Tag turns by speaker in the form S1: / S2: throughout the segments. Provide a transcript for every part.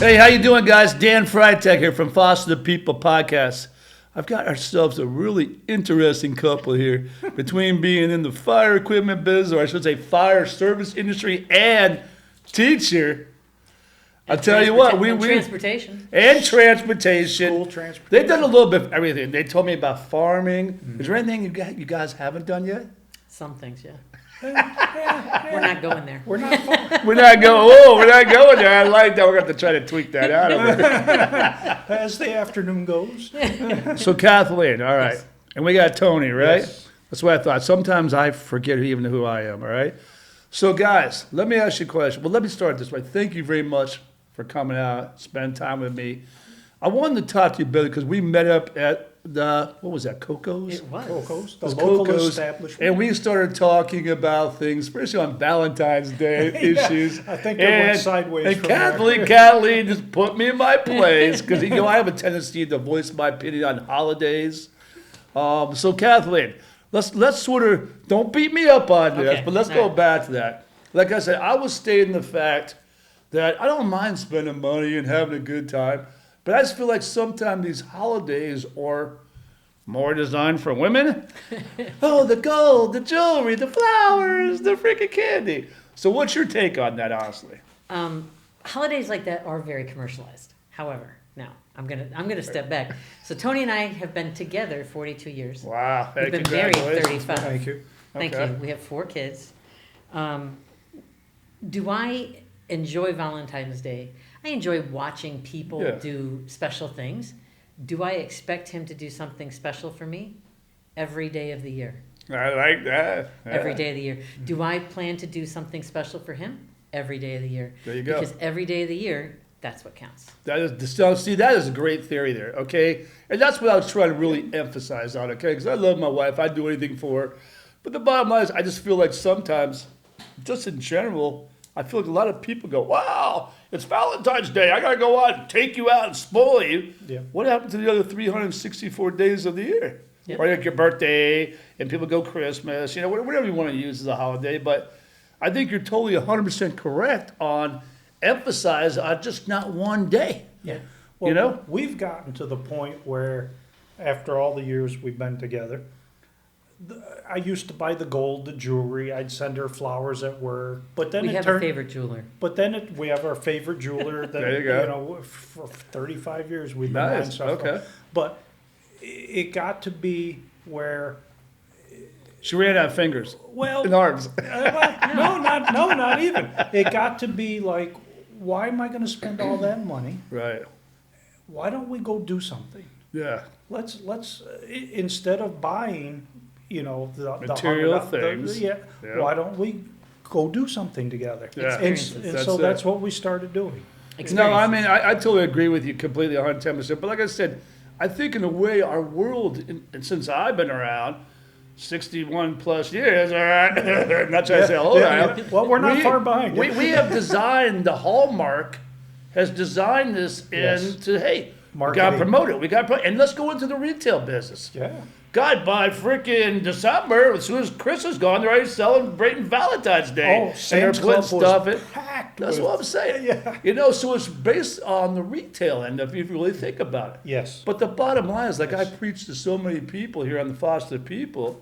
S1: Hey, how you doing, guys? Dan Freitag here from Foster the People podcast. I've got ourselves a really interesting couple here between being in the fire equipment business, or I should say fire service industry, and teacher. I'll tell you what,
S2: transportation.
S1: And transportation.
S3: School transportation.
S1: They've done a little bit of everything. They told me about farming. Is there anything you guys haven't done yet?
S2: Some things, yeah. We're not going there.
S3: We're not far.
S1: We're not going there. I like that. We're going to have to try to tweak that out of her.
S3: As the afternoon goes.
S1: So Kathleen, all right.
S2: Yes.
S1: And we got Tony, right?
S3: Yes.
S1: That's what I thought. Sometimes I forget even who I am, all right? So guys, let me ask you a question. Well, let me start this way. Thank you very much for coming out, spending time with me. I wanted to talk to you, Billy, because we met up at the, what was that, Coco's?
S2: It was.
S3: Coco's, the
S1: It was
S3: local
S1: Coco's,
S3: establishment.
S1: and we started talking about things, especially on Valentine's Day issues.
S3: I think it went sideways
S1: And
S3: from there.
S1: Kathleen just put me in my place because I have a tendency to voice my opinion on holidays. So Kathleen, let's sort of don't beat me up on this,
S2: Okay,
S1: but let's
S2: all
S1: go
S2: right.
S1: back to that. Like I said, I was stating the fact that I don't mind spending money and having a good time, but I just feel like sometimes these holidays are more designed for women. Oh, the gold, the jewelry, the flowers, the freaking candy. So what's your take on that, honestly?
S2: Holidays like that are very commercialized. However, now I'm gonna step back. So Tony and I have been together 42 years.
S1: Wow. Hey,
S2: We've been married
S1: congratulations.
S2: 35.
S3: Thank you.
S2: Thank
S1: Okay.
S2: you. We have 4 kids. Do I enjoy Valentine's Day? I enjoy watching people
S1: Yeah.
S2: do special things. Do I expect him to do something special for me? Every day of the year.
S1: I like that. Yeah.
S2: Every day of the year. Do I plan to do something special for him? Every day of the year.
S1: There you go.
S2: Because every day of the year, that's what counts.
S1: That is a great theory there, okay? And that's what I was trying to really emphasize on, okay? Because I love my wife. I'd do anything for her. But the bottom line is I just feel like sometimes, just in general, I feel like a lot of people go, wow, it's Valentine's Day. I got to go out and take you out and spoil you.
S3: Yeah.
S1: What happened to the other 364 days of the year?
S2: Yeah.
S1: Or like your birthday, and people go Christmas, whatever you want to use as a holiday. But I think you're totally 100% correct on emphasize on just not one day.
S3: Yeah. We've gotten to the point where, after all the years we've been together, I used to buy the gold, the jewelry. I'd send her flowers at work, but then
S2: We
S3: it
S2: have
S3: turned.
S2: a favorite jeweler.
S3: But then we have our favorite jeweler. That,
S1: There you go.
S3: For 35 years we've been
S1: Nice,
S3: on stuff.
S1: okay.
S3: But it got to be where,
S1: She ran out of fingers
S3: well,
S1: and arms.
S3: not even. It got to be like, why am I going to spend all that money?
S1: Right.
S3: Why don't we go do something?
S1: Yeah.
S3: Let's instead of buying, the
S1: Material
S3: $100
S1: things.
S3: yeah.
S1: Yeah.
S3: Why don't we go do something together?
S1: Yeah.
S3: And,
S2: Experiences.
S3: so
S1: That's
S3: that's
S1: it.
S3: what we started doing.
S1: No, I
S2: Experiences.
S1: mean, I totally agree with you completely 110%. But like I said, I think in a way our world, and since I've been around, 61 plus years, all right, I'm not trying to say how old I am.
S3: Well, we're not far behind.
S1: We have designed, the Hallmark has designed this
S3: Yes.
S1: into, hey, we got to
S3: Marketing.
S1: promote it. We got to promote, and let's go into the retail business.
S3: Yeah.
S1: God, by freaking December, as soon as Chris is gone, they're already celebrating Valentine's Day.
S3: Oh,
S1: and
S3: Sam's
S1: they're putting
S3: Club was
S1: stuff in.
S3: packed
S1: That's
S3: with-
S1: what I'm saying.
S3: Yeah.
S1: So it's based on the retail end, if you really think about it.
S3: Yes.
S1: But the bottom line is, like I
S3: Yes.
S1: preach to so many people here on the Foster People,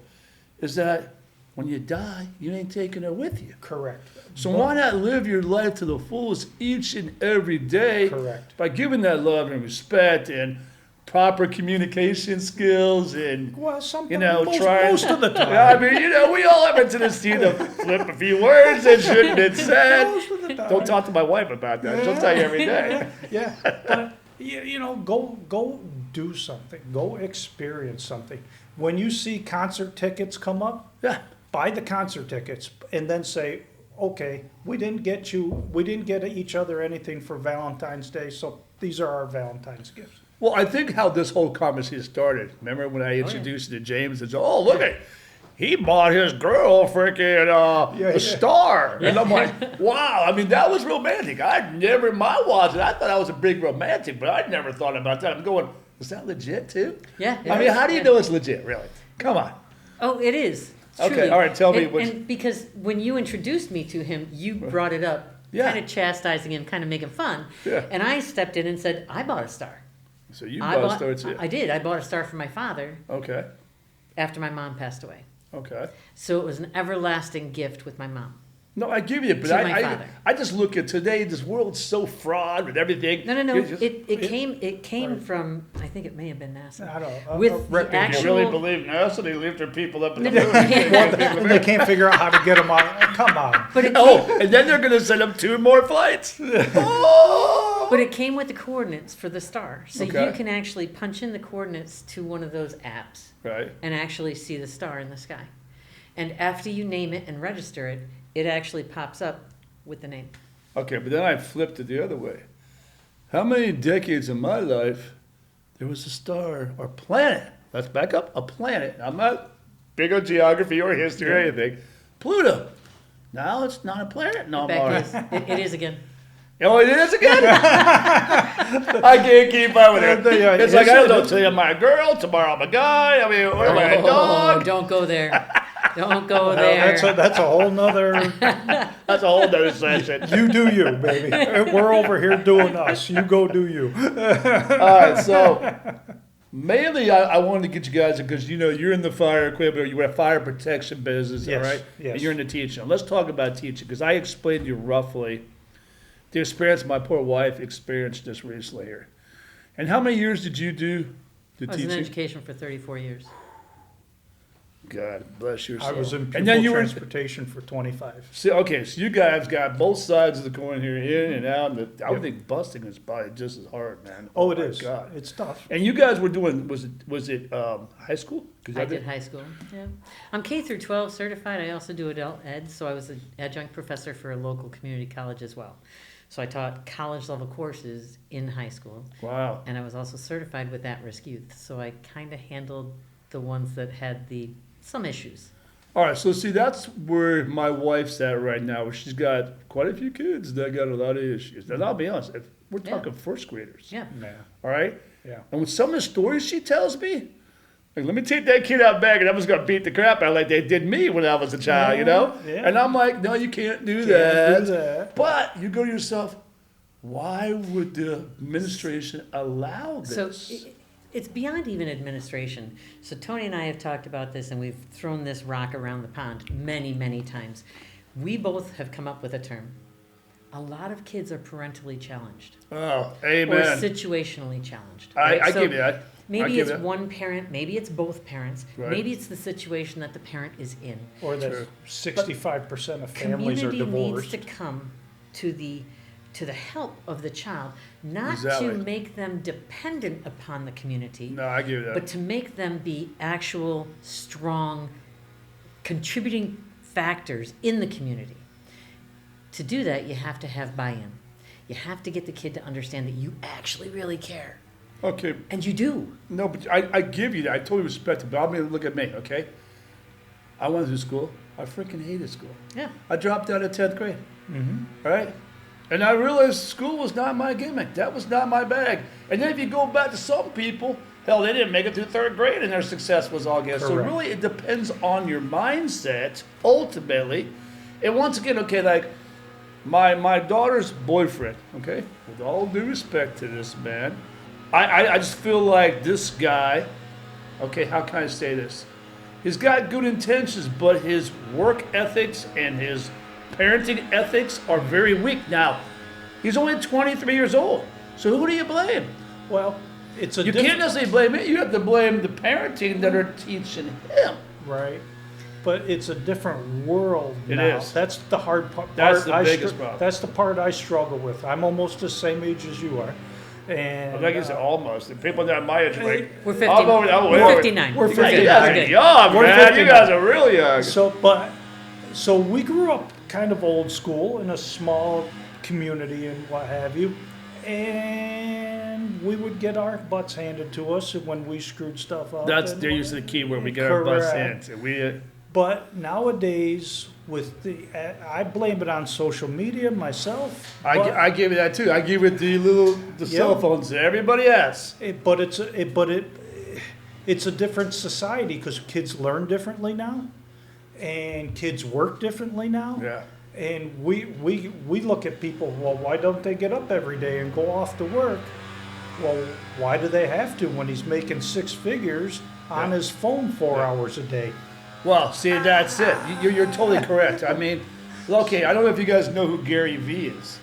S1: is that when you die, you ain't taking her with you.
S3: Correct.
S1: So why not live your life to the fullest each and every day
S3: Correct.
S1: by giving that love and respect and proper communication skills and
S3: Well, some
S1: most
S3: of the time.
S1: Yeah, I mean, we all have a tendency to flip a few words that shouldn't have been said.
S3: Most of the time.
S1: Don't talk to my wife about that. She'll tell you every day.
S3: Yeah, but go do something. Go experience something. When you see concert tickets come up,
S1: Yeah.
S3: buy the concert tickets and then say, okay, we didn't get each other anything for Valentine's Day, so these are our Valentine's gifts.
S1: Well, I think how this whole conversation started. Remember when I introduced you to James and said, "Oh, look at he bought his girl freaking a star," and I'm like, "Wow!" I mean, that was romantic. I'd never my watch it. I thought I was a big romantic, but I'd never thought about that. I'm going, is that legit too?
S2: Yeah.
S1: I mean, how do you know it's legit? Really? Come on.
S2: Oh, it is.
S1: Okay,
S2: Truly.
S1: all right, tell me
S2: And,
S1: what's-
S2: and because when you introduced me to him, you brought it up
S1: Yeah.
S2: kind of chastising him, kind of making fun.
S1: Yeah.
S2: And I stepped in and said, I bought a star.
S1: So you
S2: I
S1: bought a
S2: bought,
S1: star too.
S2: I did. I bought a star for my father
S1: Okay.
S2: after my mom passed away.
S1: Okay.
S2: So it was an everlasting gift with my mom.
S1: No, I give you, but
S2: To my father.
S1: I just look at today. This world's so fraud with everything.
S2: No.
S1: It's just-
S2: It came
S3: Right.
S2: from, I think it may have been NASA.
S3: I don't know.
S2: With
S3: a
S2: the
S3: record
S1: You
S2: actual-
S1: really believe NASA? They leave their people up in the
S2: No,
S1: moon.
S2: no.
S3: And they can't figure out how to get them on. Come on.
S2: But it
S1: Oh, and then they're going to send them 2 more flights. Oh!
S2: But it came with the coordinates for the star. So
S1: Okay.
S2: you can actually punch in the coordinates to one of those apps
S1: Right.
S2: and actually see the star in the sky. And after you name it and register it, it actually pops up with the name.
S1: Okay, but then I flipped it the other way. How many decades of my life there was a star or planet? Let's back up. A planet. I'm not big on geography or history or anything. Pluto. Now it's not a planet no more.
S2: Back is, it is again.
S1: Oh, it is again? I can't keep up with it.
S3: Yeah,
S1: It's like, I don't tell you I'm a girl, tomorrow I'm a guy, I mean, what am I, a
S2: Oh,
S1: dog?
S2: don't go there. Don't go
S3: Well,
S2: there.
S3: that's a whole nother.
S1: That's a whole nother session.
S3: You do you, baby. We're over here doing us. You go do you.
S1: All right, so mainly I wanted to get you guys, because you know you're in the fire equipment, or you're a fire protection business,
S3: Yes,
S1: all right?
S3: yes.
S1: And you're in the teaching. Let's talk about teaching, because I explained to you roughly the experience my poor wife experienced just recently here. And how many years did you do the
S2: I was in
S1: teaching?
S2: education for 34 years.
S1: God bless your soul.
S3: I was in
S1: And then
S3: pupil
S1: you were
S3: transportation for 25.
S1: See, okay, so you guys got both sides of the coin here, in and out. And I would think busting is probably just as hard, man.
S3: Oh, it
S1: my
S3: is.
S1: God.
S3: It's tough.
S1: And you guys were doing, was it high school? 'Cause
S2: I did high school. Yeah, I'm K through 12 certified. I also do adult ed, so I was an adjunct professor for a local community college as well. So I taught college level courses in high school,
S1: Wow.
S2: and I was also certified with at-risk youth. So I kind of handled the ones that had some issues.
S1: All right, so see, that's where my wife's at right now, where she's got quite a few kids that got a lot of issues. And I'll be honest, if we're
S2: Yeah.
S1: talking first graders,
S2: Yeah.
S3: Yeah.
S1: all right?
S3: Yeah.
S1: And with some of the stories she tells me, like, let me take that kid out back and I'm just going to beat the crap out like they did me when I was a child, you know?
S3: Yeah.
S1: And I'm like, no, you can't do
S3: Can't
S1: that.
S3: do that.
S1: But you go to yourself, why would the administration allow
S2: So
S1: this?
S2: it's beyond even administration. So Tony and I have talked about this, and we've thrown this rock around the pond many, many times. We both have come up with a term. A lot of kids are parentally challenged
S1: Oh,
S2: or
S1: amen.
S2: situationally challenged.
S1: I
S2: right? So
S1: give you that. I
S2: maybe
S1: give
S2: it's
S1: that.
S2: one parent, maybe it's both parents,
S1: Right.
S2: maybe it's the situation that the parent is in.
S3: Or that
S1: Sure.
S3: 65% of families are
S2: Community needs
S3: divorced.
S2: to come to the help of the child, not
S1: Exactly.
S2: to make them dependent upon the community,
S1: No, I give you that.
S2: but to make them be actual, strong, contributing factors in the community. To do that, you have to have buy-in. You have to get the kid to understand that you actually really care.
S1: Okay,
S2: And you do.
S1: no, but I give you that. I totally respect it, but I mean, look at me, okay? I went to school. I freaking hated school.
S2: Yeah.
S1: I dropped out of 10th grade,
S3: Mm-hmm.
S1: all right? And I realized school was not my gimmick. That was not my bag. And then if you go back to some people, hell, they didn't make it through 3rd grade and their success was all good. So
S3: Correct.
S1: really it depends on your mindset, ultimately. And once again, okay, like my daughter's boyfriend, okay, with all due respect to this man, I just feel like this guy, okay, how can I say this? He's got good intentions, but his work ethics and his parenting ethics are very weak. Now, he's only 23 years old, so who do you blame?
S3: Well, it's a
S1: You can't necessarily blame it. You have to blame the parenting that are teaching him.
S3: right, but it's a different world
S1: It
S3: now.
S1: is.
S3: That's the hard part.
S1: That's the biggest problem.
S3: That's the part I struggle with. I'm almost the same age as you are, and
S1: Like I said, almost. The people that are my age, like,
S2: We're 50.
S1: I'll go- oh, wait,
S2: We're
S1: wait.
S2: 59.
S3: We're
S1: you
S3: 59.
S1: guys are
S2: We're good.
S1: young,
S3: We're
S1: man. You
S3: 59.
S1: guys are really young.
S3: So we grew up kind of old school in a small community and what have you, and we would get our butts handed to us when we screwed stuff up.
S1: That's
S3: and-
S1: they're usually the key where we get our butts
S3: Correct.
S1: in. We
S3: But nowadays, with I blame it on social media myself.
S1: I give you that too. I give it the cell phones that everybody has.
S3: It's a different society because kids learn differently now, and kids work differently now.
S1: Yeah.
S3: And we look at people, well, why don't they get up every day and go off to work? Well, why do they have to when he's making six figures on his phone 4 hours a day?
S1: Well, see, that's it. You're totally correct. I mean, okay, I don't know if you guys know who Gary Vee is,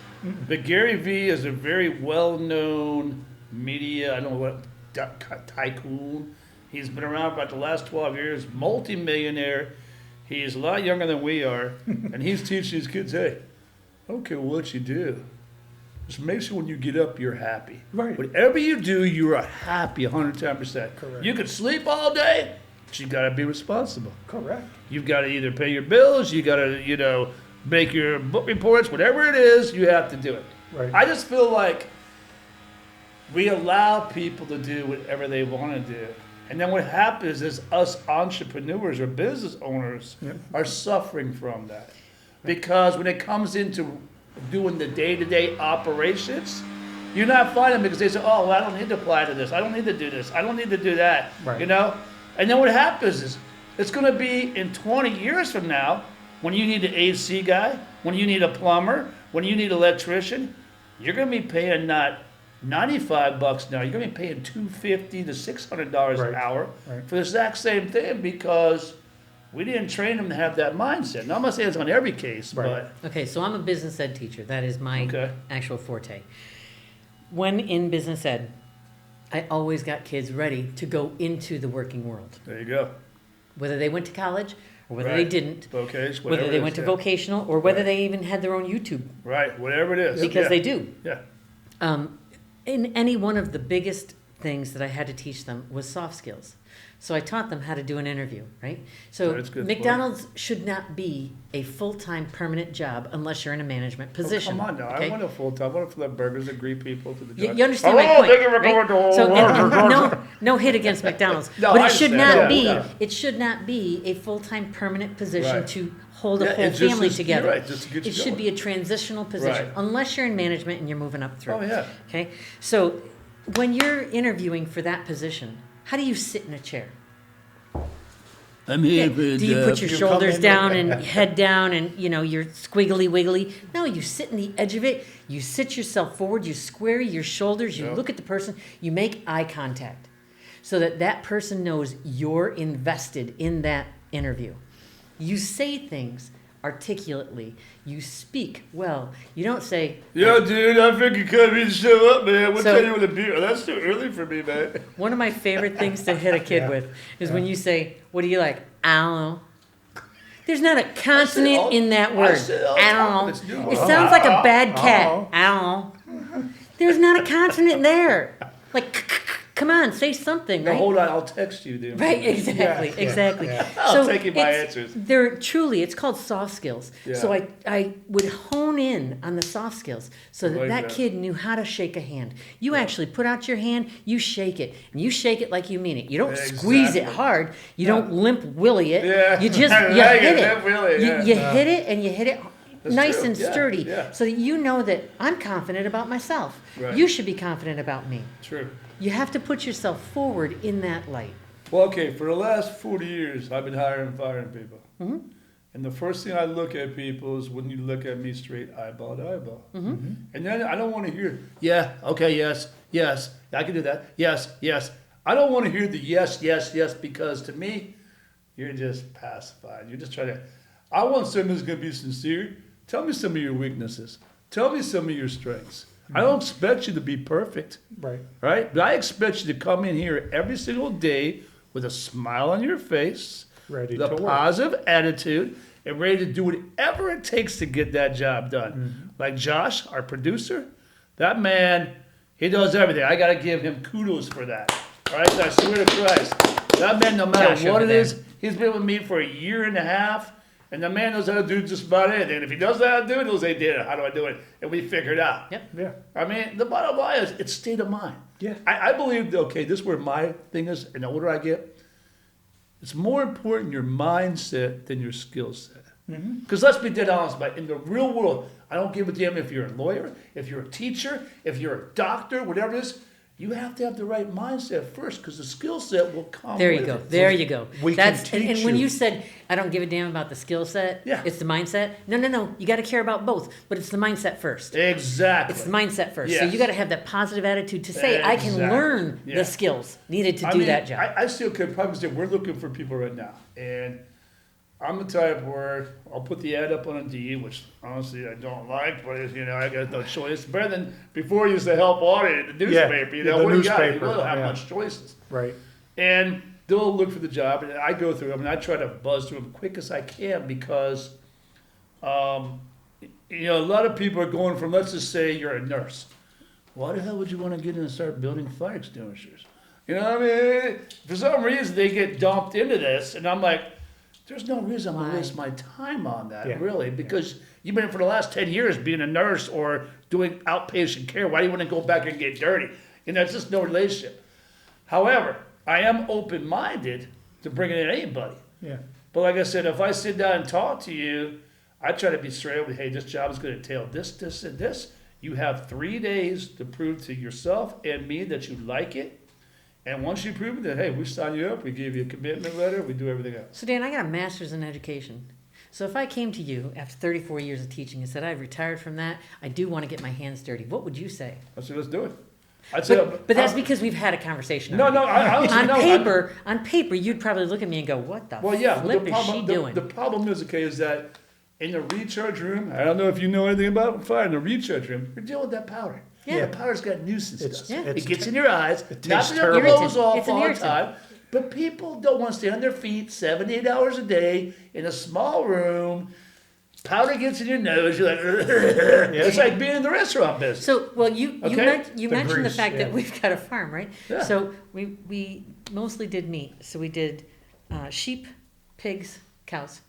S1: but Gary Vee is a very well-known media, I don't know what, tycoon. He's been around for about the last 12 years, multi-millionaire. He's a lot younger than we are, and he's teaching his kids, hey, I don't care what you do. Just make sure when you get up, you're happy.
S3: Right.
S1: Whatever you do, you're happy 110%.
S3: Correct.
S1: You could sleep all day, but you got to be responsible.
S3: Correct.
S1: You've got to either pay your bills, you got to, make your book reports, whatever it is, you have to do it.
S3: Right.
S1: I just feel like we allow people to do whatever they want to do. And then what happens is us entrepreneurs or business owners are suffering from that. Because when it comes into doing the day-to-day operations, you're not finding because they say, oh, well, I don't need to apply to this. I don't need to do this. I don't need to do that.
S3: Right.
S1: And then what happens is it's going to be in 20 years from now when you need an AC guy, when you need a plumber, when you need an electrician, you're going to be paying not $95 now. You're going to be paying $250 to $600 an hour for the exact same thing because we didn't train them to have that mindset. Now, I'm not saying it's on every case, but...
S2: Okay, so I'm a business ed teacher. That is my actual forte. When in business ed, I always got kids ready to go into the working world.
S1: There you go.
S2: Whether they went to college or whether they didn't.
S1: Vocation,
S2: whether they went to vocational or whether they even had their own YouTube.
S1: Right, whatever it is.
S2: Because they do.
S1: Yeah.
S2: In any one of the biggest things that I had to teach them was soft skills. So I taught them how to do an interview, right? So McDonald's should not be a full-time permanent job unless you're in a management position.
S1: Come on now,
S2: okay?
S1: I want a full-time. I want to flip burgers and greet people to the job.
S2: You understand my point, right? So no hit against McDonald's, but it should not be. It should not be a full-time permanent position to hold a whole family together.
S1: Right, just to get you
S2: it should
S1: going.
S2: be a transitional position,
S1: Right.
S2: unless you're in management and you're moving up through.
S1: Oh, yeah.
S2: Okay, so when you're interviewing for that position, how do you sit in a chair?
S1: I'm here
S2: Do you put your shoulders down and head down and, you're squiggly wiggly? No, you sit in the edge of it. You sit yourself forward. You square your shoulders. You look at the person. You make eye contact so that person knows you're invested in that interview. You say things articulately. You speak well. You don't say,
S1: yo, dude, I figured you couldn't even show up, man. What time you want to be? That's too early for me, man.
S2: One of my favorite things to hit a kid with is when you say, what do you like? I don't know. There's not a consonant in that word. I don't know. It sounds like a bad cat. I don't know. There's not a consonant there. Like, come on, say something, right?
S1: Well, hold on, I'll text you, dude.
S2: Right, exactly.
S1: I'll take you my answers.
S2: It's called soft skills.
S1: Yeah.
S2: So I would hone in on the soft skills so that kid knew how to shake a hand. You actually put out your hand, you shake it, and you shake it like you mean it. You don't squeeze it hard. You don't limp willy it.
S1: Yeah.
S2: You just hit it. You
S1: Yeah.
S2: hit it and you hit it
S1: That's
S2: nice
S1: true.
S2: and sturdy so that you know that I'm confident about myself.
S1: Right.
S2: You should be confident about me.
S1: True.
S2: You have to put yourself forward in that light.
S1: Well, okay, for the last 40 years, I've been hiring and firing people. Mm-hmm. And the first thing I look at people is when you look at me straight eyeball to eyeball. Mm-hmm. And then I don't want to hear, yes, I can do that, yes. I don't want to hear the yes, because to me, you're just pacified. You're just trying to, I want someone who's going to be sincere. Tell me some of your weaknesses. Tell me some of your strengths. I don't expect you to be perfect. Right? But I expect you to come in here every single day with a smile on your face,
S3: ready
S1: with a positive attitude, and ready to do whatever it takes to get that job done. Mm-hmm. Like Josh, our producer, that man, he does everything. I got to give him kudos for that. All right? I swear to Christ. That man, no matter what it is, he's been with me for 1.5 years. And the man knows how to do just about anything. And if he doesn't know how to do it, he'll say, Dana, how do I do it? And we figure it out.
S2: Yep.
S3: Yeah.
S1: I mean, the bottom line is it's state of mind.
S3: Yeah.
S1: I believe, okay, this is where my thing is, and the older I get, it's more important your mindset than your skill set. Because let's be dead honest, but in the real world, I don't give a damn if you're a lawyer, if you're a teacher, if you're a doctor, whatever it is, you have to have the right mindset first, because the skill set will come
S2: There you
S1: with
S2: go.
S1: it.
S2: There you go.
S3: We can
S2: And
S3: teach
S2: when
S3: you.
S2: you said, I don't give a damn about the skill set,
S1: Yeah.
S2: it's the mindset. No. You got to care about both, but it's the mindset first.
S1: Exactly.
S2: It's the mindset first. So
S1: Yes.
S2: you got to have that positive attitude to say, I can
S1: Exactly.
S2: learn
S1: Yeah.
S2: the skills needed to
S1: I
S2: do
S1: mean,
S2: that job.
S1: I still could probably say we're looking for people right now, and I'm the type where I'll put the ad up on Indeed, which honestly I don't like, but I got no choice. It's better than before you used to help audit the newspaper.
S3: Yeah,
S1: What
S3: the
S1: do you got? You
S3: newspaper,
S1: don't have
S3: yeah.
S1: much choices.
S3: Right.
S1: And they'll look for the job, and I go through them, and I try to buzz through them quick as I can because, a lot of people are going from, let's just say you're a nurse. Why the hell would you want to get in and start building fire extinguishers? You know what I mean? For some reason, they get dumped into this, and I'm like, there's no reason I'm going to
S2: Why?
S1: waste my time on that,
S3: Yeah.
S1: really, because you've been for the last 10 years being a nurse or doing outpatient care. Why do you want to go back and get dirty? It's just no relationship. However, I am open-minded to bringing in anybody.
S3: Yeah.
S1: But like I said, if I sit down and talk to you, I try to be straight with, hey, this job is going to entail this, this, and this. You have 3 days to prove to yourself and me that you like it. And once you prove it, then, hey, we sign you up, we give you a commitment letter, we do everything else.
S2: So Dan, I got a master's in education. So if I came to you after 34 years of teaching and said, I've retired from that, I do want to get my hands dirty, what would you say?
S1: I said, let's do it. I'd say,
S2: But that's because we've had a conversation
S1: No,
S2: already.
S1: no, I honestly,
S2: On paper, you'd probably look at me and go, what the
S1: Well, yeah,
S2: flip
S1: the
S2: is she
S1: problem,
S2: doing?
S1: the problem is, okay, is that in the recharge room, I don't know if you know anything about fire, in the recharge room, you're dealing with that powder.
S2: Yeah.
S1: The powder's got nuisance
S3: It's-
S1: stuff.
S2: Yeah.
S1: It gets in your eyes,
S3: it
S1: not
S3: tastes
S1: that it
S3: terrible.
S1: blows off
S2: It's an
S1: all the
S2: irritant.
S1: time, but people don't want to stay on their feet 7 to 8 hours a day in a small room. Powder gets in your nose, you're like, it's like being in the restaurant business.
S2: So, well, you
S1: Okay.
S2: you
S3: The
S2: mentioned the
S3: grease,
S2: fact that
S3: yeah.
S2: we've got a farm, right?
S1: Yeah.
S2: So we mostly did meat. So we did sheep, pigs, cows.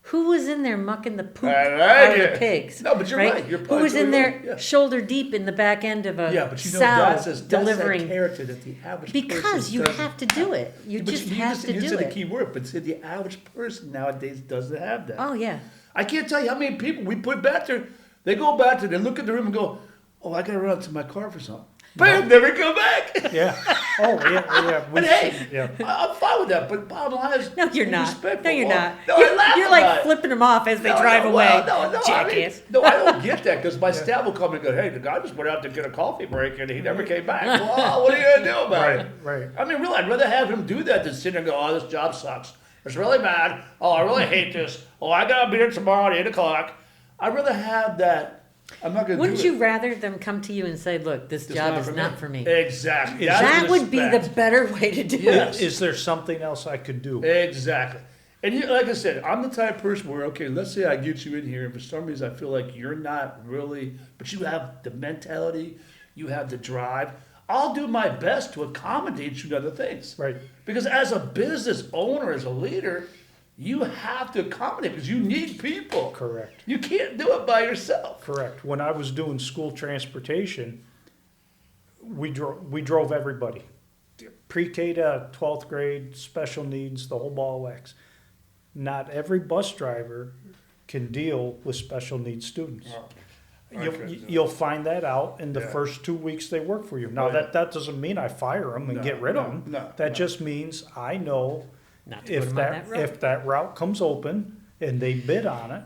S2: Who was in there mucking the poop
S1: I like
S2: out of
S1: it.
S2: the pigs?
S1: No, but you're right. You're
S2: Who
S1: probably
S2: was in
S1: totally
S2: there
S1: right, yeah.
S2: shoulder deep in the back end of a
S1: Yeah, but you know,
S2: sow
S1: that's
S2: delivering?
S1: that character that the average
S2: Because
S1: person
S2: you
S1: doesn't
S2: have to do it. You
S1: But
S2: just have to
S1: you
S2: do
S1: said the
S2: it.
S1: key word, but said the average person nowadays doesn't have that.
S2: Oh yeah.
S1: I can't tell you how many people we put back there. They go back there, they look at the room and go, "Oh, I gotta run out to my car for something." Bam, never come back.
S3: Yeah. Oh, yeah.
S1: But hey,
S3: Yeah.
S1: I'm fine with that. But bottom line is,
S2: No, you're
S1: be
S2: not.
S1: respectful.
S2: No, you're not.
S1: No, I laugh
S2: You're
S1: about
S2: like
S1: it.
S2: flipping them off as they
S1: No,
S2: drive
S1: no,
S2: away.
S1: well, no,
S2: Jackass.
S1: I don't get that because my staff will come and go, "Hey, the guy just went out to get a coffee break and he never came back." Well, what are you gonna do about it?
S3: Right.
S1: I mean, really, I'd rather have him do that than sit there and go, "Oh, this job sucks. It's really bad. Oh, I really hate this. Oh, I gotta be here tomorrow at 8:00." I'd rather have that. I'm not gonna
S2: Wouldn't
S1: do it.
S2: you rather them come to you and say, "Look, this
S1: It's
S2: job is not for me"?
S1: Exactly.
S3: Is-
S2: That
S1: That's
S2: would be the
S1: respect.
S2: better way to do
S1: Yes.
S2: it.
S3: Is there something else I could do?
S1: Exactly. And like I said, I'm the type of person where, okay, let's say I get you in here, and for some reason I feel like you're not really, but you have the mentality, you have the drive. I'll do my best to accommodate you to other things.
S3: Right.
S1: Because as a business owner, as a leader, you have to accommodate because you need people.
S3: Correct.
S1: You can't do it by yourself.
S3: Correct. When I was doing school transportation, we drove everybody, pre-K to 12th grade, special needs, the whole ball of wax. Not every bus driver can deal with special needs students. You'll find that out in the
S1: Yeah.
S3: first 2 weeks they work for you. Now,
S1: Oh, yeah.
S3: that doesn't mean I fire them and
S1: No,
S3: get rid of
S1: no,
S3: them.
S1: no,
S3: That
S1: no.
S3: just means I know
S2: Not to put them on that road.
S3: if that route comes open and they bid on it,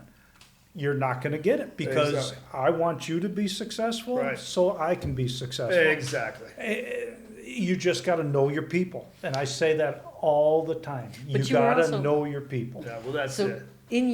S3: you're not going to get it because
S1: Exactly.
S3: I want you to be successful
S1: Right.
S3: so I can be successful.
S1: Exactly.
S3: You just got to know your people. And I say that all the time. You
S2: But you are
S3: got to
S2: also-
S3: know your people.
S1: Yeah, well, that's
S2: So
S1: it.
S2: in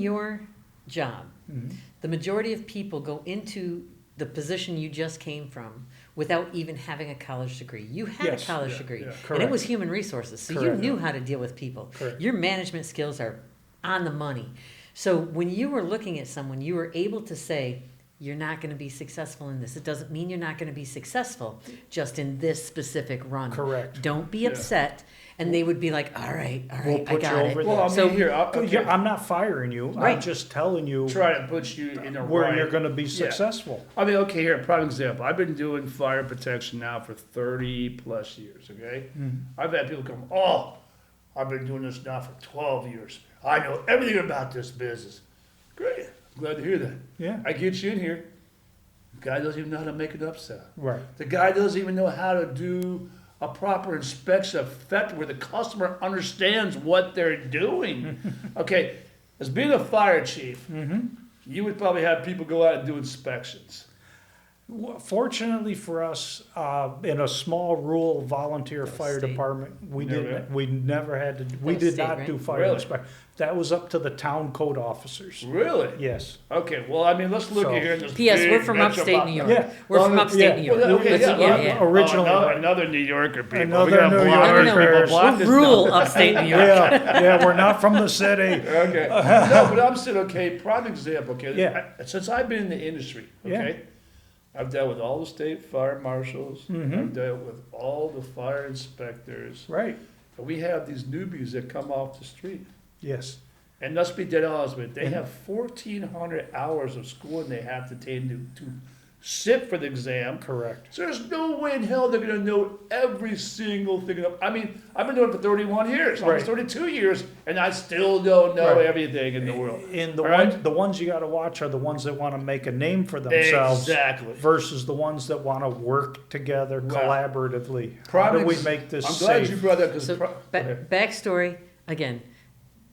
S2: your job,
S3: Mhm.
S2: the majority of people go into the position you just came from without even having a college degree. You had
S3: Yes.
S2: a college
S1: Yeah,
S2: degree,
S1: yeah.
S2: and it
S3: Correct.
S2: was human resources, so
S3: Correct.
S2: you knew how to deal with people.
S3: Correct.
S2: Your management skills are on the money. So when you were looking at someone, you were able to say, "You're not going to be successful in this. It doesn't mean you're not going to be successful just in this specific run.
S3: Correct.
S2: Don't be
S1: Yeah.
S2: upset." And they would be like, "All right,
S3: We'll
S2: I
S3: put you
S2: got
S3: over
S2: it."
S3: there.
S1: Well, I mean,
S2: So-
S1: here, okay.
S3: Yeah, I'm not firing you. I'm
S2: Right.
S3: just telling you
S1: try to put you in the
S3: where
S1: right.
S3: you're going to be successful.
S1: I mean, okay, here, prime example. I've been doing fire protection now for 30 plus years, okay? I've had people come, "Oh, I've been doing this now for 12 years. I know everything about this business." Great. I'm glad to hear that.
S3: Yeah.
S1: I get you in here. The guy doesn't even know how to make an upset.
S3: Right.
S1: The guy doesn't even know how to do a proper inspection effect where the customer understands what they're doing. Okay, as being a fire chief, you would probably have people go out and do inspections.
S3: Fortunately for us, in a small rural volunteer fire
S2: state.
S3: department, we
S1: Never.
S3: never had to. We
S2: was
S3: did
S2: state,
S3: not
S2: right?
S3: do fire
S1: Really?
S3: inspection. That was up to the town code officers.
S1: Really?
S3: Yes.
S1: Okay, well, I mean, let's look
S3: So-
S1: at here in this
S2: P.S.
S1: big
S2: We're from upstate New York.
S3: Yeah.
S2: We're from
S1: Well,
S2: upstate
S3: yeah.
S2: New York.
S1: Well, okay,
S2: Let's-
S1: yeah,
S3: Originally,
S1: another New Yorker people.
S3: Another
S1: We got
S3: New
S1: block
S3: Yorker.
S1: this
S3: No, no,
S1: people,
S3: no.
S1: block
S2: We're
S1: this
S2: rural upstate New York.
S3: yeah, we're not from the city.
S1: Okay. No, but I'm saying, okay, prime example, okay.
S3: Yeah.
S1: Since I've been in the industry, okay, I've dealt with all the state fire marshals. I've dealt with all the fire inspectors.
S3: Right.
S1: And we have these newbies that come off the street.
S3: Yes.
S1: And let's be dead honest with it, they have 1,400 hours of schooling they have to take to sit for the exam.
S3: Correct.
S1: So there's no way in hell they're gonna know every single thing. I mean, I've been doing it for 31 years, almost
S3: Right.
S1: 32 years, and I still don't know
S3: Right.
S1: everything in the world.
S3: And
S1: All right?
S3: the ones you got to watch are the ones that want to make a name for themselves,
S1: Exactly.
S3: versus the ones that want to work together
S1: Well,
S3: collaboratively. How
S1: Prime
S3: do we
S1: ex-
S3: make this
S1: I'm glad
S3: safe?
S1: you brought that because
S2: So, backstory, again,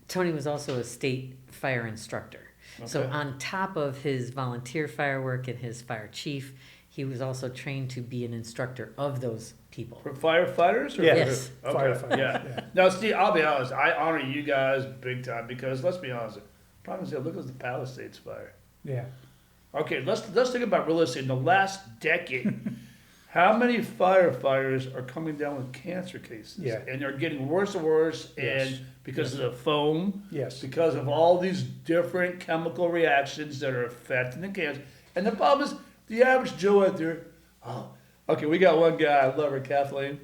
S2: Tony was also a state fire instructor. So
S1: Okay.
S2: on top of his volunteer fire work and his fire chief, he was also trained to be an instructor of those people.
S1: for firefighters? Or
S3: Yeah.
S2: Yes.
S1: Okay.
S3: Firefighter,
S1: Yeah.
S3: yeah.
S1: Now, Steve, I'll be honest. I honor you guys big time because let's be honest. Problem is, look at the Palisades fire.
S3: Yeah.
S1: Okay, let's think about realistically. In the last decade, how many firefighters are coming down with cancer cases?
S3: Yeah.
S1: And they're getting worse and worse,
S3: Yes.
S1: and because of the foam,
S3: Yes.
S1: because of all these different chemical reactions that are affecting the cancer. And the problem is, the average Joe out there, oh, okay, we got one guy, I love her, Kathleen.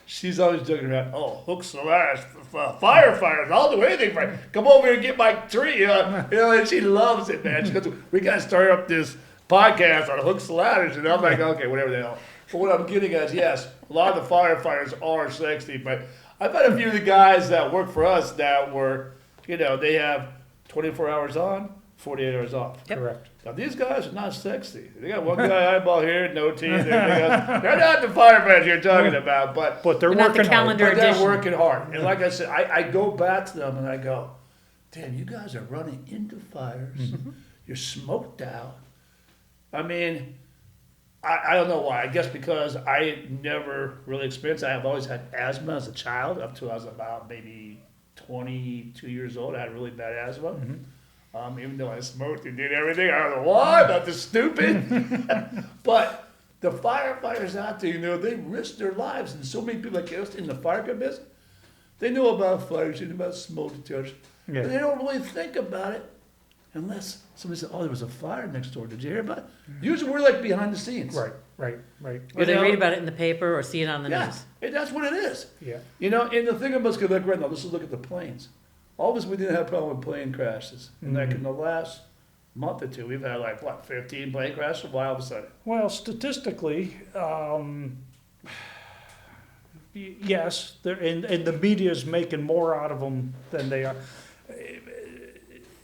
S1: She's always joking around, oh, hooks and ladders, firefighters, I'll do anything for you. Come over here and get my tree. And she loves it, man. She goes, we got to start up this podcast on hooks and ladders. And I'm like, okay, whatever the hell. But what I'm getting at is, yes, a lot of the firefighters are sexy, but I've had a few of the guys that work for us that were, they have 24 hours on, 48 hours off.
S3: Correct.
S1: Now, these guys are not sexy. They got one guy eyeball here, no teeth. They're not the firefighters you're talking about, but
S3: But they're
S2: They're not the
S3: working hard.
S2: calendar
S1: but they're
S2: edition.
S1: working hard. And like I said, I go back to them and I go, damn, you guys are running into fires. You're smoked out. I mean, I don't know why. I guess because I never really experienced it. I've always had asthma as a child up till I was about maybe 22 years old. I had really bad asthma. Even though I smoked and did everything. I don't know why. I'm not this stupid. But the firefighters out there, they risk their lives. And so many people like us in the fire business, they know about fires, they know about smoke detectors.
S3: Yeah.
S1: But they don't really think about it unless somebody says, oh, there was a fire next door. Did you hear about it? Usually we're like behind the scenes.
S3: Right.
S2: Or they
S1: You know?
S2: read about it in the paper or see it on the
S1: Yeah,
S2: news.
S1: and that's what it is.
S3: Yeah.
S1: And the thing about look right now, let's look at the planes. All of us, we didn't have a problem with plane crashes. And like in the last month or two, we've had 15 plane crashes? Why all of a sudden?
S3: Well, statistically, yes, and the media is making more out of them than they are.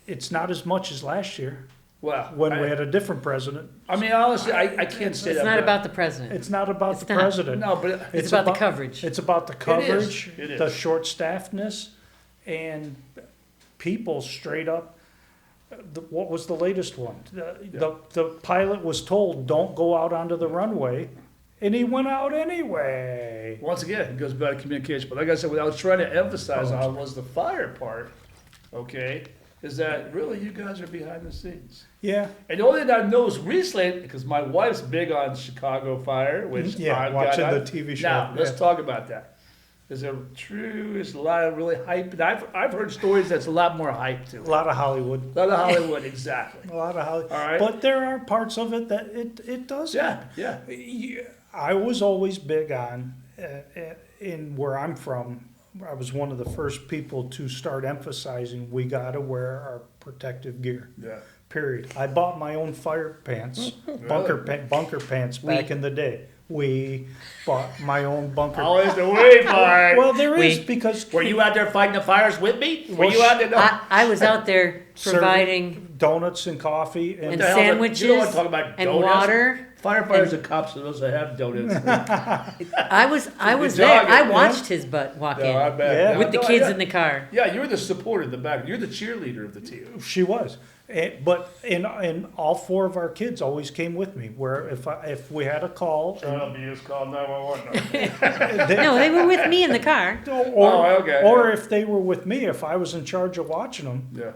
S3: It's not as much as last year
S1: Well,
S3: when we had a different president.
S1: I mean, honestly, I can't say
S2: It's
S1: that.
S2: not
S1: but-
S2: about the president.
S3: It's not about
S2: It's
S3: the
S2: not.
S3: president.
S1: No, but
S2: It's about the coverage.
S3: It's about the coverage,
S1: It is.
S3: the short-staffedness, and people straight up. What was the latest one? The pilot was told, "Don't go out onto the runway," and he went out anyway.
S1: once again, it goes back to communication. But like I said, what I was trying to emphasize
S3: Oh.
S1: on was the fire part, okay, is that really you guys are behind the scenes.
S3: Yeah,
S1: And the only thing I noticed recently, because my wife's big on Chicago Fire, which
S3: Yeah,
S1: I've
S3: watching
S1: got
S3: the
S1: on.
S3: TV show,
S1: Now, let's
S3: yeah.
S1: talk about that. Is it true? Is a lot of really hype? And I've heard stories that's a lot more hype to
S3: a
S1: it.
S3: lot of Hollywood.
S1: A lot of Hollywood, exactly.
S3: A lot of Hollywood.
S1: All right.
S3: But there are parts of it that it does.
S1: Yeah, yeah.
S3: I was always big on, in where I'm from, I was one of the first people to start emphasizing we gotta wear our protective gear.
S1: Yeah.
S3: Period. I bought my own fire pants, bunker pants back in the day. We bought my own bunker.
S1: Always the way, fire.
S3: Well, there is
S2: We-
S3: because
S1: Were you out there fighting the fires with me? Were you out there? No.
S2: I was out there providing
S3: donuts and coffee
S2: And
S1: What the hell is that?
S2: sandwiches
S1: You don't want to talk about
S2: and
S1: donuts.
S2: water.
S1: Firefighters and cops are supposed to have donuts.
S2: I was
S1: Good
S2: there.
S1: dog,
S2: I
S1: yeah.
S2: watched his butt walk
S1: No, I
S2: in
S1: bet.
S3: Yeah.
S1: No,
S2: with the
S1: no,
S2: kids
S1: yeah.
S2: in the car.
S1: Yeah, you're the supporter in the back. You're the cheerleader of the team.
S3: She was, and all 4 of our kids always came with me. Where if we had a call,
S1: Abuse call 911.
S2: No, they were with me in the car.
S1: Okay.
S3: or if they were with me, if I was in charge of watching them,
S1: Yeah.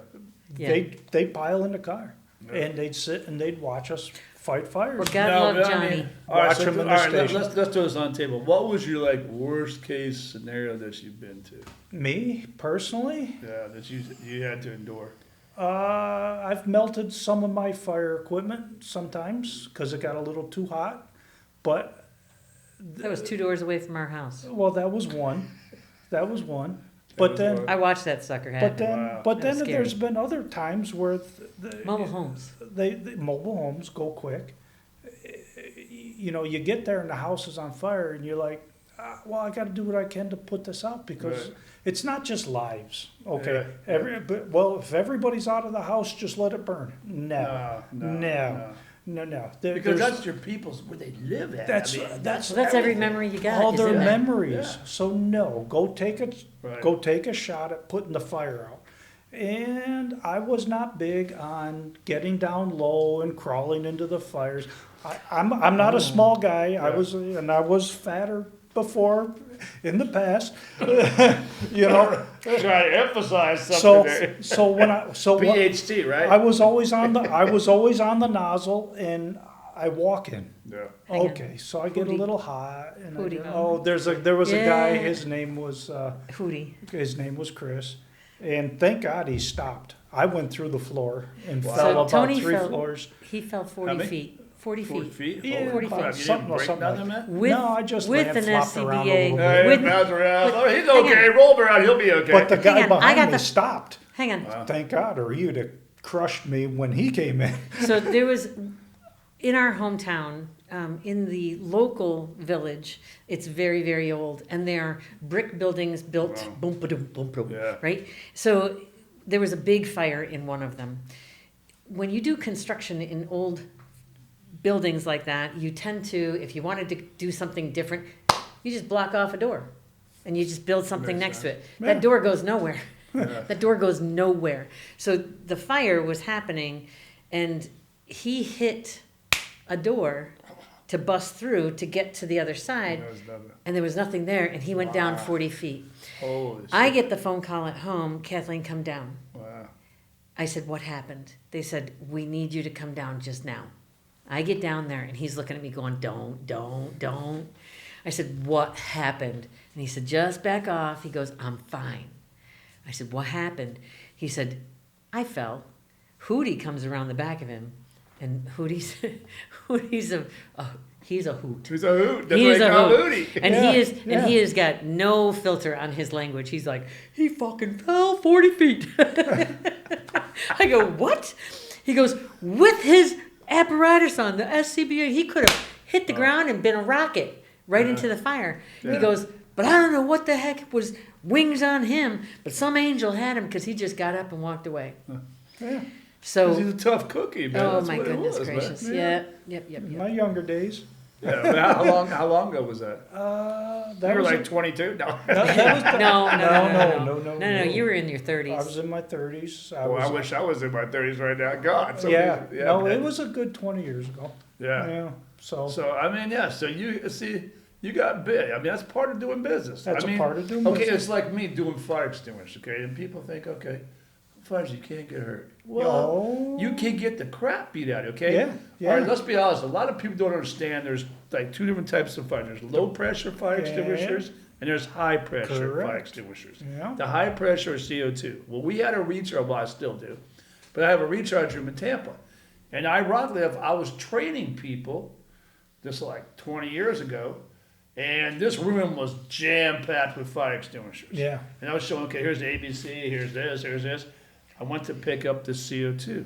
S2: Yeah.
S3: they'd pile in the car and they'd sit and they'd watch us fight fires.
S2: Well, God
S1: No,
S2: love
S1: but I
S2: Johnny.
S1: mean, all right,
S3: Watch
S1: so,
S3: him in
S1: all
S3: the
S1: right,
S3: station.
S1: let's throw this on the table. What was your like worst case scenario that you've been to?
S3: Me personally,
S1: Yeah, that you had to endure.
S3: I've melted some of my fire equipment sometimes because it got a little too hot, but
S2: That was 2 doors away from our house.
S3: well, that was one. But
S1: was
S3: then,
S1: one.
S2: I watched that sucker
S3: but
S2: happen.
S3: then,
S1: Wow.
S3: but
S2: That
S3: then
S2: was
S3: there's
S2: scary.
S3: been other times where
S2: Mobile homes.
S3: the mobile homes go quick. You know, you get there and the house is on fire, and you're like, well, I got to do what I can to put this out because
S1: Right.
S3: it's not just lives. Okay,
S1: Yeah.
S3: if everybody's out of the house, just let it burn. No.
S1: Because
S3: There's-
S1: that's your people's where they live at.
S3: that's
S1: I mean,
S3: that's
S2: Well, that's every
S1: everything.
S2: memory you got.
S3: all
S2: is
S3: their
S2: in there.
S3: memories.
S1: Yeah.
S3: So no, go take
S1: Right.
S3: a shot at putting the fire out. And I was not big on getting down low and crawling into the fires. I'm not a small guy. I was fatter before in the past. You know.
S1: Try to emphasize something there.
S3: So
S1: PhD, right?
S3: I was always on the nozzle and I walk in.
S1: Yeah.
S2: Hang on.
S3: Okay, so I get a
S2: Hootie.
S3: little hot, and I
S2: Hootie.
S3: get, there was a guy.
S2: Yeah.
S3: His name was
S2: Hootie.
S3: Chris, and thank God he stopped. I went through the floor and
S1: Wow.
S3: fell
S2: So
S3: about
S2: Tony
S3: 3
S2: fell-
S3: floors.
S2: He fell
S1: How
S2: 40
S1: many?
S2: feet. 40
S1: 40
S2: feet.
S1: feet?
S3: Yeah,
S1: Oh,
S2: about
S1: crap. You
S3: something-
S1: didn't break
S3: something
S1: nothing,
S3: like-
S1: man?
S2: With,
S3: No, I just
S2: with
S3: land
S2: an
S3: flopped around a
S2: SCBA.
S3: little bit.
S1: Hey,
S2: With-
S1: bounce around. Oh, he's
S2: hang
S1: okay. Roll him around. He'll be okay.
S3: But the guy
S2: Hang on, I
S3: behind
S2: got
S3: me
S2: the-
S3: stopped.
S2: Hang on.
S1: Wow.
S3: Thank God, or he'd have crushed me when he came in.
S2: So there was, in our hometown, in the local village, it's very, very old, and there are brick buildings built,
S1: Wow.
S2: boom, ba-dum, boom, boom,
S1: Yeah.
S2: right? So there was a big fire in one of them. When you do construction in old buildings like that, you tend to, if you wanted to do something different, you just block off a door, and you just build something
S1: Makes
S2: next to it.
S3: Yeah.
S2: That door goes nowhere.
S1: Yeah.
S2: That door goes nowhere. So the fire was happening, and he hit a door to bust through to get to the other side,
S1: That was nothing.
S2: and there was nothing there, and he went down
S1: Wow.
S2: 40 feet.
S1: Holy shit.
S2: I get the phone call at home, Kathleen, come down.
S1: Wow.
S2: I said, what happened? They said, we need you to come down just now. I get down there, and he's looking at me going, don't. I said, what happened? And he said, just back off. He goes, I'm fine. I said, what happened? He said, I fell. Hootie comes around the back of him, and Hootie's he's a hoot.
S1: He's a hoot. That's
S2: He
S1: why
S2: is
S1: they
S2: a
S1: call
S2: hoot.
S1: Hootie.
S2: And
S3: Yeah,
S2: and he has got no filter on his language. He's like, he fucking fell 40 feet. I go, what? He goes, with his apparatus on, the SCBA, he could have hit the ground and been a rocket right into the fire. He
S1: Yeah.
S2: goes, but I don't know what the heck was wings on him, but some angel had him because he just got up and walked away.
S3: Yeah.
S2: So,
S1: He's a tough cookie, man.
S2: oh
S1: That's
S2: my
S1: what it
S2: goodness
S1: was, man.
S2: gracious.
S1: Yeah.
S2: Yep.
S3: In my younger days,
S1: Yeah, but how long ago was that?
S3: that
S1: You were
S3: was
S1: like 22? No.
S2: No, you were in your 30s.
S3: I was in my 30s.
S1: Well, I wish I was in my 30s right now. God. So
S3: Yeah, no,
S1: man.
S3: it was a good 20 years ago.
S1: Yeah.
S3: Yeah. So
S1: So, I mean, yeah. So you see, you got big. I mean, that's part of doing business.
S3: That's
S1: I
S3: a
S1: mean,
S3: part of doing
S1: okay,
S3: business.
S1: it's like me doing fire extinguishers, okay? And people think, okay, fires, you can't get hurt. Well,
S3: No.
S1: you can get the crap beat out of you, okay?
S3: Yeah, yeah.
S1: All right, let's be honest. A lot of people don't understand there's like 2 different types of fire. There's low pressure fire
S3: Yeah.
S1: extinguishers and there's high pressure fire
S3: Correct.
S1: extinguishers.
S3: Yeah.
S1: The high pressure is CO2. Well, we had a recharge, well, I still do, but I have a recharge room in Tampa. And ironically, I was training people just like 20 years ago, and this room was jam-packed with fire extinguishers.
S3: Yeah.
S1: And I was showing, okay, here's the ABC, here's this. I went to pick up the CO2.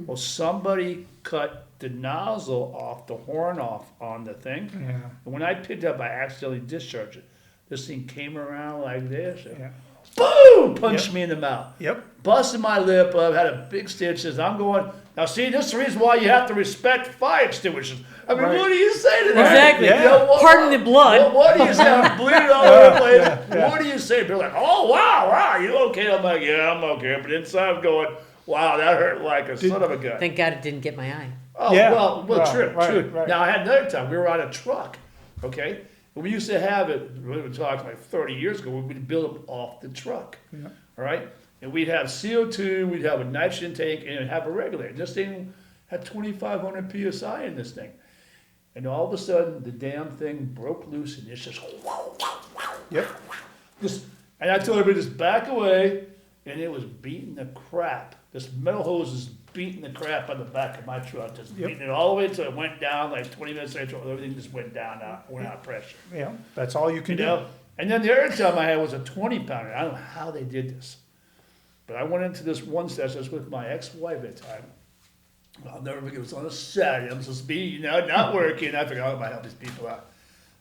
S1: Well, somebody cut the nozzle off, the horn off on the thing.
S3: Yeah.
S1: And when I picked up, I accidentally discharged it. This thing came around like this.
S3: Yeah.
S1: boom, punched me in the mouth.
S3: Yep.
S1: Busted my lip up, had a big stitches. I'm going, now see, this is the reason why you have to respect fire extinguishers. I mean,
S3: Right.
S1: what do you say to that?
S2: Exactly.
S1: You know,
S2: Pardon the blood.
S1: What do you say? I'm bleeding all over the place.
S3: Yeah.
S1: What do you say? They're like, oh, wow, you okay? I'm like, yeah, I'm okay. But inside I'm going, wow, that hurt like a son of a gun.
S2: Thank God it didn't get my eye.
S1: Oh,
S3: Yeah.
S1: well, true.
S3: Right.
S1: Now, I had another time. We were on a truck, okay? And we used to have it, we were talking like 30 years ago, we'd build them off the truck,
S3: Yeah.
S1: all right? And we'd have CO2, we'd have a nitrogen tank, and it'd have a regulator. This thing had 2,500 PSI in this thing. And all of a sudden, the damn thing broke loose, and it's just,
S3: Yep.
S1: and I told everybody, just back away, and it was beating the crap. This metal hose is beating the crap on the back of my truck, just
S3: Yep.
S1: beating it all the way until it went down, like 20 minutes later, everything just went down, went out of pressure.
S3: Yeah. That's all you can
S1: You
S3: do.
S1: know? And then the other time I had was a 20-pounder. I don't know how they did this. But I went into this one session, I was with my ex-wife at the time. I'll never forget, it was on a Saturday, I'm supposed to be, not working. I figured, I'm gonna help these people out.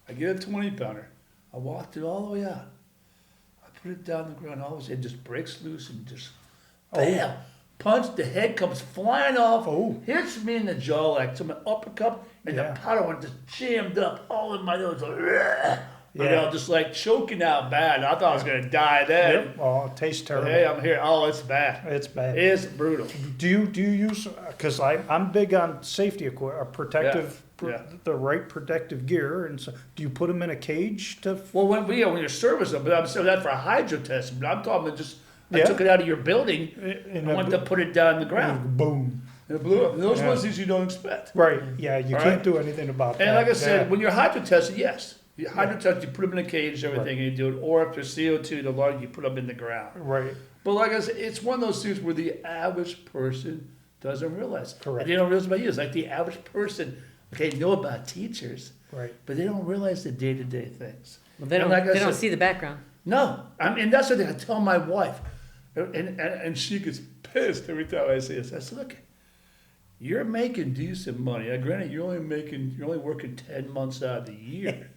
S1: I get a 20-pounder. I walked it all the way out. I put it down the ground, all of a sudden it just breaks loose and just, bam! Punch, the head comes flying off, hits me in the jaw like some uppercut, and the powder went just jammed up all in my nose. Like, just like choking out bad. I thought I was gonna die then.
S3: Yep. Oh, it tastes terrible.
S1: Hey, I'm here. Oh, it's bad.
S3: It's bad.
S1: It's brutal.
S3: Do you use? Because I'm big on safety equipment, protective, the right protective gear, and so do you put them in a cage to?
S1: Well, when you're servicing, but I'm saying that for a hydro test. But I'm talking about just I took it out of your building and went to put it down the ground.
S3: Boom.
S1: It blew up. And those ones you don't expect.
S3: Right. Yeah. You can't do anything about that.
S1: And like I said, when you're hydro tested, yes. You hydro test, you put them in a cage, everything, and you do it. Or if there's CO2, the large, you put them in the ground.
S3: Right.
S1: But like I said, it's one of those things where the average person doesn't realize.
S3: Correct.
S1: And they don't realize about you. It's like the average person, know about teachers,
S3: Right.
S1: but they don't realize the day-to-day things.
S2: Well, they
S1: And
S2: don't.
S1: like I
S2: They don't
S1: said-
S2: see the background.
S1: No, and that's what I tell my wife, and she gets pissed every time I say this. I said, look, you're making decent money. Now, granted, you're only working 10 months out of the year,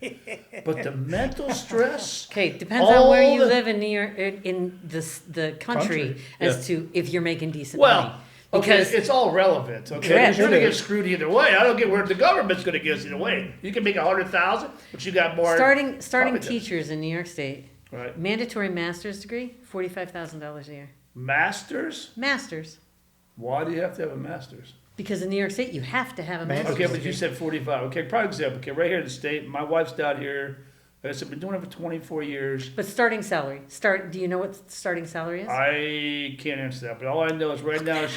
S1: but the mental stress.
S2: Okay, depends on where you
S1: the-
S2: live in New York, in the country, as to if you're making decent
S1: Well,
S2: money.
S1: okay,
S2: Because
S1: it's all relevant. Okay,
S2: Correct.
S1: because you're gonna
S3: It
S1: get
S3: is.
S1: screwed either way. I don't get where the government's gonna get us either way. You can make 100,000, but you got more.
S2: starting
S1: Probably does.
S2: teachers in New York State,
S1: Right.
S2: mandatory master's degree, $45,000 a year.
S1: Masters?
S2: Masters,
S1: Why do you have to have a master's?
S2: because in New York State you have to have a master's.
S1: Okay, but you said 45. Okay, prime example. Okay, right here in the state, my wife's down here. Like I said, been doing it for 24 years.
S2: But starting salary. Do you know what starting salary is?
S1: I can't answer that, but all I know is right now,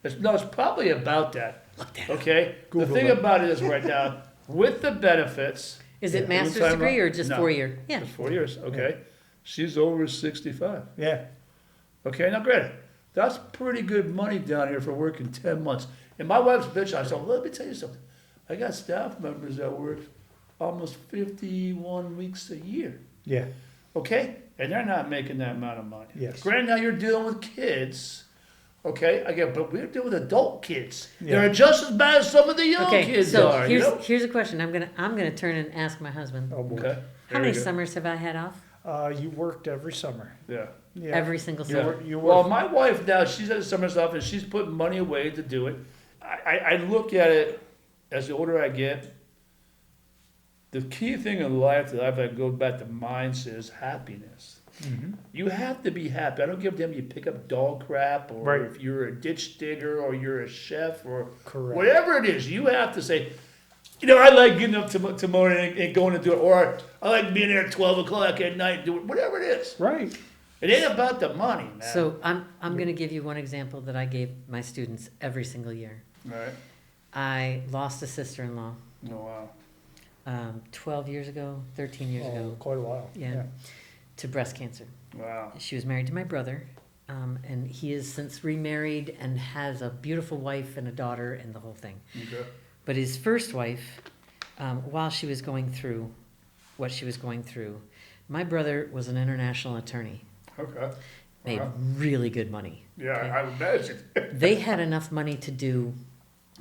S1: it's probably about that.
S2: Look that up.
S1: Okay?
S3: Google
S1: the thing
S3: it.
S1: about it is right now, with the benefits.
S2: Is it
S1: Yeah.
S2: master's
S1: What are we talking
S2: degree or
S1: about?
S2: just
S1: No.
S2: 4 year? Yeah.
S1: It's 4 years, okay? She's over 65.
S3: Yeah.
S1: Okay, now granted, that's pretty good money down here for working 10 months. And my wife's bitch, I said, well, let me tell you something. I got staff members that work almost 51 weeks a year.
S3: Yeah.
S1: Okay? And they're not making that amount of money.
S3: Yes.
S1: Granted, now you're dealing with kids. Okay? Again, but we're dealing with adult kids.
S3: Yeah.
S1: They're just as bad as some of the young
S2: Okay,
S1: kids
S2: so
S1: are.
S2: here's a question. I'm gonna turn and ask my husband.
S3: Oh boy.
S1: Okay.
S2: How
S1: There
S2: many
S1: we go.
S2: summers have I had off?
S3: You worked every summer.
S1: Yeah.
S3: Yeah.
S2: Every single
S1: Yeah.
S2: summer.
S3: You
S1: Well,
S3: were.
S1: my wife now, she's at the summer stuff and she's putting money away to do it. I look at it as the older I get. The key thing in life that I've had to go back to mindset is happiness.
S3: Mhm.
S1: You have to be happy. I don't give a damn you pick up dog crap or
S3: Right.
S1: if you're a ditch digger or you're a chef or
S3: Correct.
S1: whatever it is. You have to say, I like getting up to morning and going to do it, or I like being there at 12 o'clock at night, do it, whatever it is.
S3: Right.
S1: It ain't about the money, man.
S2: So I'm gonna give you one example that I gave my students every single year.
S1: All right.
S2: I lost a sister-in-law
S1: Oh, wow.
S2: 12 years ago, 13 years
S3: Oh,
S2: ago,
S3: quite a while.
S2: Yeah. to breast cancer.
S1: Wow.
S2: She was married to my brother, and he is since remarried and has a beautiful wife and a daughter and the whole thing.
S1: Okay.
S2: But his first wife, while she was going through what she was going through, my brother was an international attorney,
S1: Okay.
S2: made
S1: Wow.
S2: really good money.
S1: Yeah,
S2: Okay.
S1: I would imagine.
S2: They had enough money to do.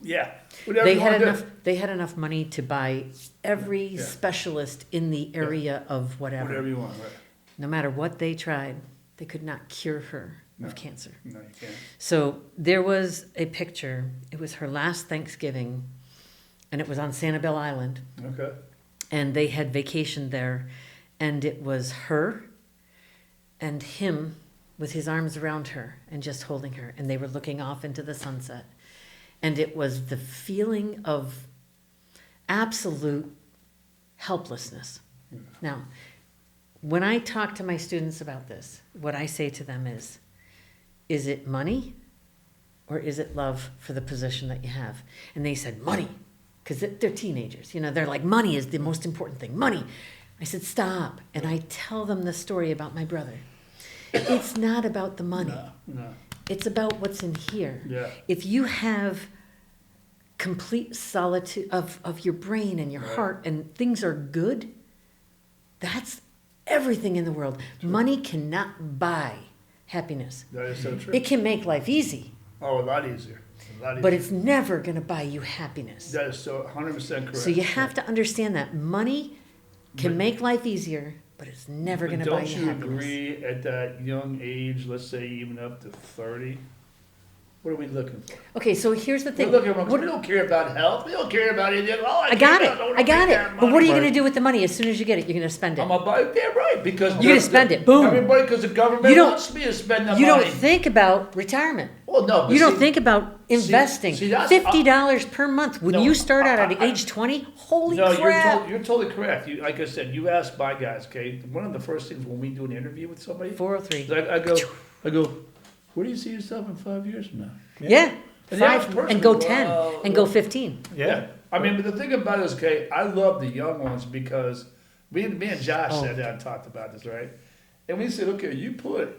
S1: Yeah. Whatever
S2: They
S1: you
S2: had
S1: wanna do.
S2: enough. They had enough money to buy every
S1: Yeah.
S2: specialist in the area of
S1: Whatever
S2: whatever.
S1: you want, right?
S2: No matter what they tried, they could not cure her
S1: No.
S2: of cancer.
S1: No, you can't.
S2: So there was a picture. It was her last Thanksgiving, and it was on Sanibel Island,
S1: Okay.
S2: and they had vacationed there, and it was her and him with his arms around her and just holding her, and they were looking off into the sunset. And it was the feeling of absolute helplessness. Now, when I talk to my students about this, what I say to them is it money or is it love for the position that you have? And they said, money, because they're teenagers. You know, they're like, money is the most important thing, money. I said, stop. And I tell them the story about my brother. It's not about the money.
S1: No.
S2: It's about what's in here.
S1: Yeah.
S2: If you have complete solitude of your brain and your
S1: Right.
S2: heart and things are good, that's everything in the world. Money cannot buy happiness.
S1: That is so true.
S2: It can make life easy,
S1: Oh, a lot easier. A lot easier.
S2: but it's never going to buy you happiness.
S1: That is so 100% correct.
S2: So you have to understand that money can
S1: But-
S2: make life easier, but it's never
S1: But
S2: going to buy
S1: don't
S2: you
S1: you
S2: happiness.
S1: agree at that young age, let's say even up to 30, what are we looking for?
S2: Okay, so here's the
S1: We're
S2: thing.
S1: looking for, we don't care about health. We don't care about anything. All
S2: I got
S1: care
S2: it.
S1: about-
S2: I got
S1: make
S2: it.
S1: that
S2: But what are
S1: money.
S2: you going to do with the money as soon as you get it? You're going to spend it.
S1: I'm about damn right because
S2: You're gonna spend it. Boom.
S1: Everybody, because the government
S2: You don't-
S1: wants me to spend the
S2: You
S1: money.
S2: don't think about retirement.
S1: Well, no, but
S2: You don't
S1: see-
S2: think about investing.
S1: see, that's-
S2: $50 per month. When
S1: No,
S2: you start out at
S1: I-
S2: age 20, holy
S1: No,
S2: crap.
S1: you're totally correct. You, like I said, you ask my guys, okay. One of the first things when we do an interview with somebody,
S2: 403.
S1: is I go, where do you see yourself in 5 years from now?
S2: Yeah.
S1: And the average
S2: 5
S1: person
S2: and go
S1: goes,
S2: 10
S1: well,
S2: and go 15.
S3: Yeah.
S1: I mean, but the thing about it is, okay, I love the young ones because me and Josh
S2: Oh.
S1: sat down and talked about this, right? And we said, okay, you put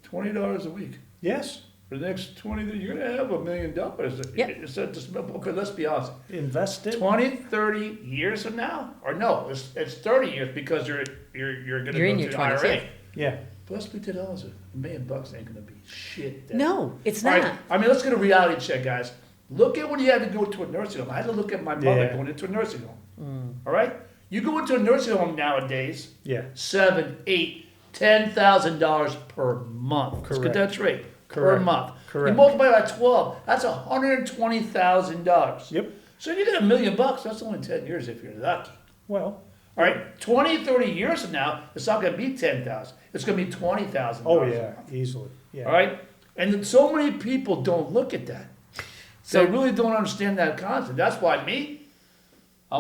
S1: $20 a week.
S3: Yes.
S1: For the next 20, you're gonna have $1 million.
S2: Yep.
S1: Okay, let's be honest.
S3: Invest it.
S1: 20, 30 years from now, or no, it's 30 years because you're gonna
S2: You're
S1: go
S2: in
S1: to
S2: your
S1: the
S2: 20s,
S1: IRA.
S2: yeah.
S3: Yeah.
S1: But let's be $10. $1 million ain't gonna be shit. then.
S2: No, it's
S1: All
S2: not.
S1: right, I mean, let's get a reality check, guys. Look at when you had to go to a nursing home. I had to look at my mother
S3: Yeah.
S1: going into a nursing home. All right, you go into a nursing home nowadays,
S3: Yeah.
S1: $7, $8, $10,000 per month. Let's get that straight. Per
S3: Correct.
S1: month.
S3: Correct.
S1: You multiply by 12. That's $120,000.
S3: Yep.
S1: So you get $1 million. That's only 10 years if you're lucky.
S3: Well.
S1: All right, 20, 30 years from now, it's not going to be 10,000. It's going to be $20,000.
S3: Oh
S1: a
S3: yeah.
S1: month.
S3: Easily. Yeah.
S1: All right, and so many people don't look at that.
S2: So-
S1: They really don't understand that concept. That's why I'm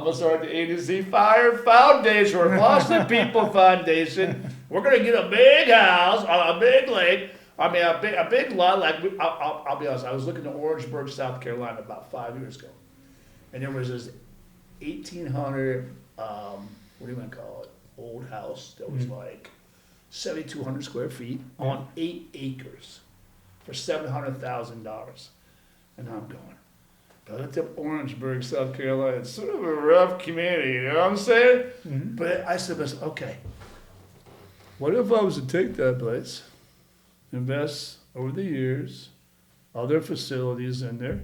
S1: gonna start the A-to-Z Fire Foundation or Boston People Foundation. We're gonna get a big house on a big lake. I mean, a big lot. Like I'll be honest. I was looking at Orangeburg, South Carolina, about 5 years ago, and there was this 1800. What do you want to call it? Old house that was like 7,200 square feet on 8 acres for $700,000. And I'm going, but I looked up Orangeburg, South Carolina. It's sort of a rough community, you know what I'm saying?
S3: Mhm.
S1: But I said, okay, what if I was to take that place, invest over the years, other facilities in there?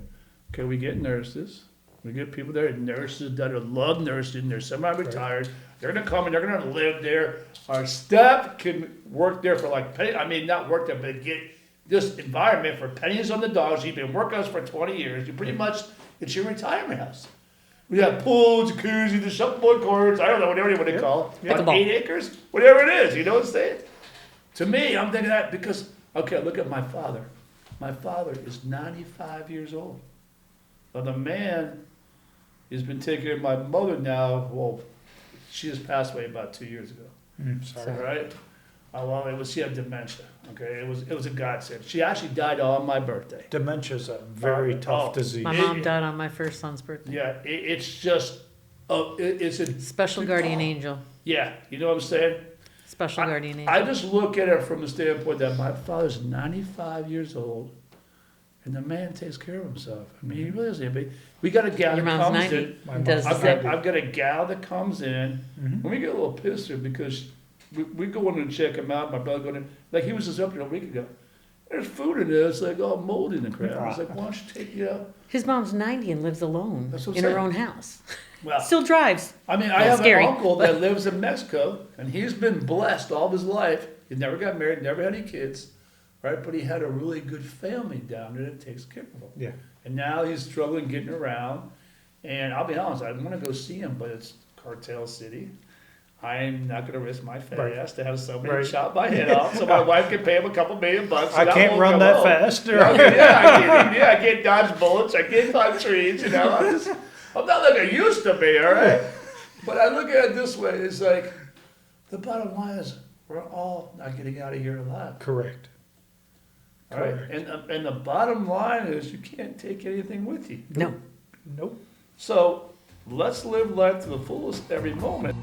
S1: Okay, we get nurses. We get people there, nurses that love nursing. They're semi-retired. They're gonna come and they're gonna live there. Our staff can work there for like penny. I mean, not work there, but get this environment for pennies on the dollars. You've been working us for 20 years. You pretty much, it's your retirement house. We have pool, jacuzzi, the shuffleboard courts. I don't know, whatever you want to call it.
S2: Pickleball.
S1: On 8 acres, whatever it is. You know what I'm saying? To me, I'm thinking that because okay, look at my father. My father is 95 years old. But the man has been taking care of my mother now. Well, she just passed away about 2 years ago.
S3: Sorry.
S1: All right. Well, she had dementia. Okay, it was a godsend. She actually died on my birthday.
S3: Dementia's a very tough disease.
S2: My mom died on my first son's birthday.
S1: Yeah, it's just, it's a
S2: Special guardian angel.
S1: yeah. You know what I'm saying?
S2: Special guardian angel.
S1: I just look at it from the standpoint that my father's 95 years old, and the man takes care of himself. I mean, he really does. We got a gal
S2: Your
S1: that
S2: mom's
S1: comes
S2: 90
S1: in.
S3: My
S2: and does the
S3: mom's
S2: same.
S3: ninety.
S1: I've got a gal that comes in.
S3: Mhm.
S1: And we get a little pissed here because we go in and check him out. My brother going in. Like he was just up there a week ago. There's food in there. It's like all moldy and crap. I was like, why don't you take it out?
S2: His mom's 90 and lives alone
S1: That's what I'm
S2: in her
S1: saying.
S2: own house.
S1: Well,
S2: Still drives.
S1: I mean, I
S2: Well,
S1: have
S2: scary.
S1: an uncle that lives in Mexico, and he's been blessed all of his life. He never got married, never had any kids, right? But he had a really good family down there that takes care of him.
S3: Yeah.
S1: And now he's struggling getting around. And I'll be honest, I want to go see him, but it's Cartel City. I'm not going to risk my fat
S3: Right.
S1: ass to have somebody
S3: Right.
S1: chop my head off so my wife can pay him a couple $1 million.
S3: I
S1: and
S3: can't
S1: won't
S3: run
S1: come
S3: that
S1: home.
S3: fast.
S1: I can't dodge bullets. I can't climb trees. I'm not like I used to be, all right? But I look at it this way. It's like, the bottom line is we're all not getting out of here alive.
S3: Correct.
S1: All right?
S3: Correct.
S1: And the bottom line is you can't take anything with you.
S2: No.
S3: Nope.
S1: So let's live life to the fullest every moment.